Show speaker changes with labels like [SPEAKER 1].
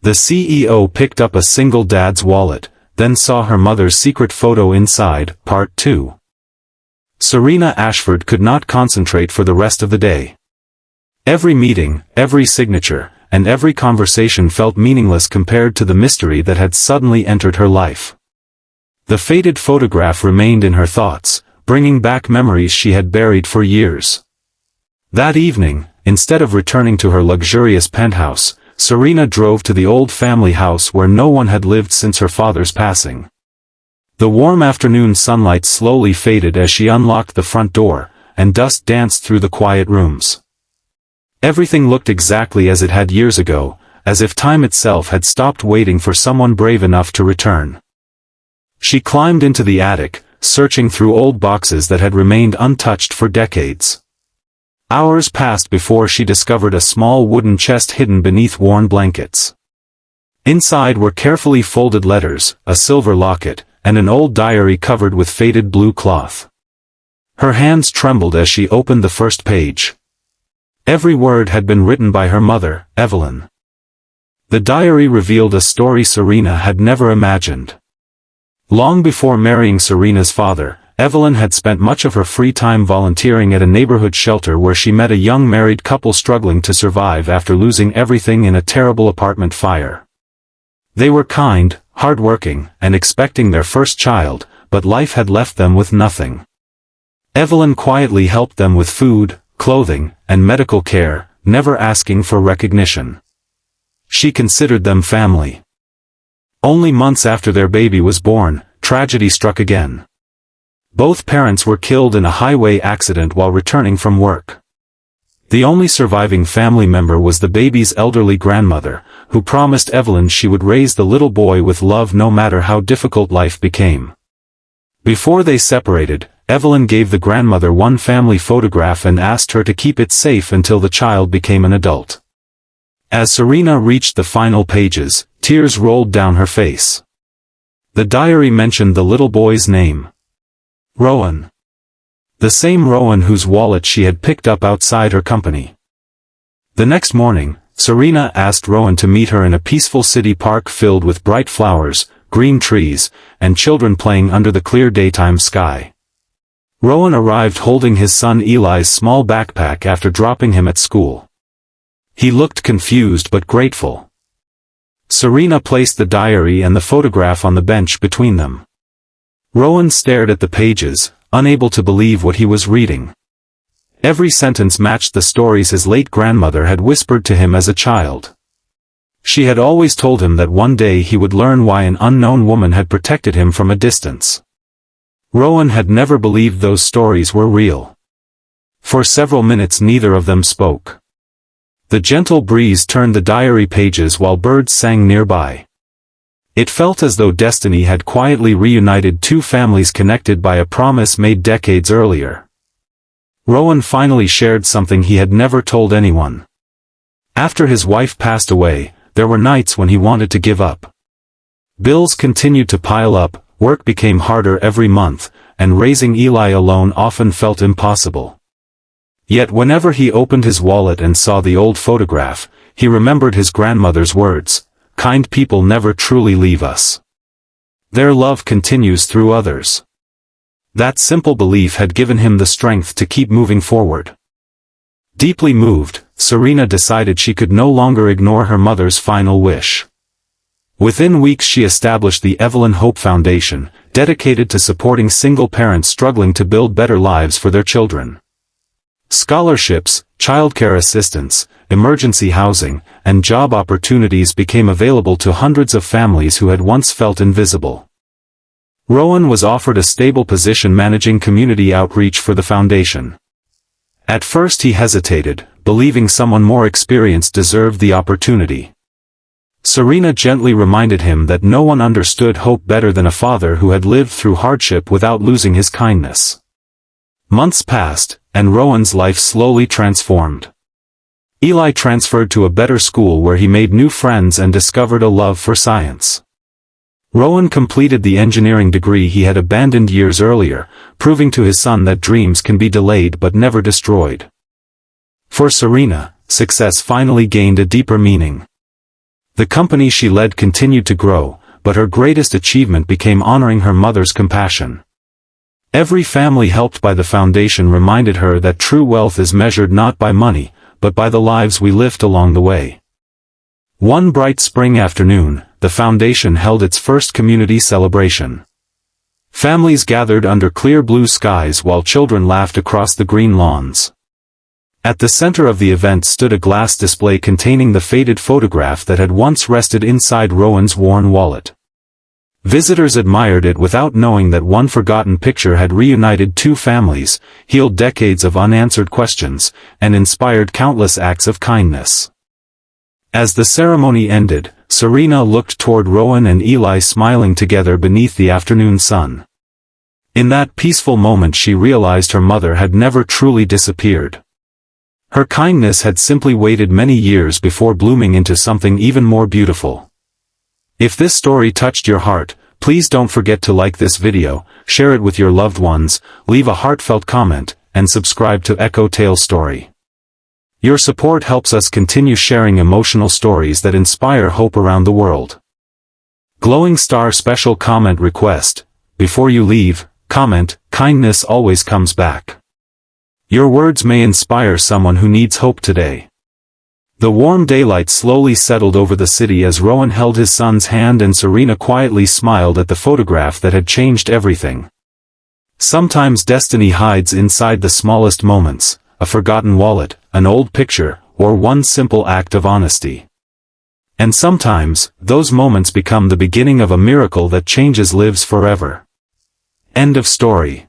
[SPEAKER 1] The CEO picked up a single dad's wallet, then saw her mother's secret photo inside. Part 2. Serena Ashford could not concentrate for the rest of the day. Every meeting, every signature, and every conversation felt meaningless compared to the mystery that had suddenly entered her life. The faded photograph remained in her thoughts, bringing back memories she had buried for years. That evening, instead of returning to her luxurious penthouse, Serena drove to the old family house where no one had lived since her father's passing. The warm afternoon sunlight slowly faded as she unlocked the front door, and dust danced through the quiet rooms. Everything looked exactly as it had years ago, as if time itself had stopped waiting for someone brave enough to return. She climbed into the attic, searching through old boxes that had remained untouched for decades. Hours passed before she discovered a small wooden chest hidden beneath worn blankets. Inside were carefully folded letters, a silver locket, and an old diary covered with faded blue cloth. Her hands trembled as she opened the first page. Every word had been written by her mother, Evelyn. The diary revealed a story Serena had never imagined. Long before marrying Serena's father, Evelyn had spent much of her free time volunteering at a neighborhood shelter where she met a young married couple struggling to survive after losing everything in a terrible apartment fire. They were kind, hardworking, and expecting their first child, but life had left them with nothing. Evelyn quietly helped them with food, clothing, and medical care, never asking for recognition. She considered them family. Only months after their baby was born, tragedy struck again. Both parents were killed in a highway accident while returning from work. The only surviving family member was the baby's elderly grandmother, who promised Evelyn she would raise the little boy with love no matter how difficult life became. Before they separated, Evelyn gave the grandmother one family photograph and asked her to keep it safe until the child became an adult. As Serena reached the final pages, tears rolled down her face. The diary mentioned the little boy's name. Rowan. The same Rowan whose wallet she had picked up outside her company. The next morning, Serena asked Rowan to meet her in a peaceful city park filled with bright flowers, green trees, and children playing under the clear daytime sky. Rowan arrived holding his son Eli's small backpack after dropping him at school. He looked confused but grateful. Serena placed the diary and the photograph on the bench between them. Rowan stared at the pages, unable to believe what he was reading. Every sentence matched the stories his late grandmother had whispered to him as a child. She had always told him that one day he would learn why an unknown woman had protected him from a distance. Rowan had never believed those stories were real. For several minutes neither of them spoke. The gentle breeze turned the diary pages while birds sang nearby. It felt as though destiny had quietly reunited two families connected by a promise made decades earlier. Rowan finally shared something he had never told anyone. After his wife passed away, there were nights when he wanted to give up. Bills continued to pile up, work became harder every month, and raising Eli alone often felt impossible. Yet whenever he opened his wallet and saw the old photograph, he remembered his grandmother's words, "Kind people never truly leave us. Their love continues through others." That simple belief had given him the strength to keep moving forward. Deeply moved, Serena decided she could no longer ignore her mother's final wish. Within weeks she established the Evelyn Hope Foundation, dedicated to supporting single parents struggling to build better lives for their children. Scholarships, childcare assistance, emergency housing, and job opportunities became available to hundreds of families who had once felt invisible. Rowan was offered a stable position managing community outreach for the foundation. At first he hesitated, believing someone more experienced deserved the opportunity. Serena gently reminded him that no one understood hope better than a father who had lived through hardship without losing his kindness. Months passed, and Rowan's life slowly transformed. Eli transferred to a better school where he made new friends and discovered a love for science. Rowan completed the engineering degree he had abandoned years earlier, proving to his son that dreams can be delayed but never destroyed. For Serena, success finally gained a deeper meaning. The company she led continued to grow, but her greatest achievement became honoring her mother's compassion. Every family helped by the foundation reminded her that true wealth is measured not by money, but by the lives we lived along the way. One bright spring afternoon, the foundation held its first community celebration. Families gathered under clear blue skies while children laughed across the green lawns. At the center of the event stood a glass display containing the faded photograph that had once rested inside Rowan's worn wallet. Visitors admired it without knowing that one forgotten picture had reunited two families, healed decades of unanswered questions, and inspired countless acts of kindness. As the ceremony ended, Serena looked toward Rowan and Eli smiling together beneath the afternoon sun. In that peaceful moment she realized her mother had never truly disappeared. Her kindness had simply waited many years before blooming into something even more beautiful. If this story touched your heart, please don't forget to like this video, share it with your loved ones, leave a heartfelt comment, and subscribe to Echo Tale Story. Your support helps us continue sharing emotional stories that inspire hope around the world. Glowing star special comment request: before you leave, comment, kindness always comes back. Your words may inspire someone who needs hope today. The warm daylight slowly settled over the city as Rowan held his son's hand and Serena quietly smiled at the photograph that had changed everything. Sometimes destiny hides inside the smallest moments, a forgotten wallet, an old picture, or one simple act of honesty. And sometimes, those moments become the beginning of a miracle that changes lives forever. End of story.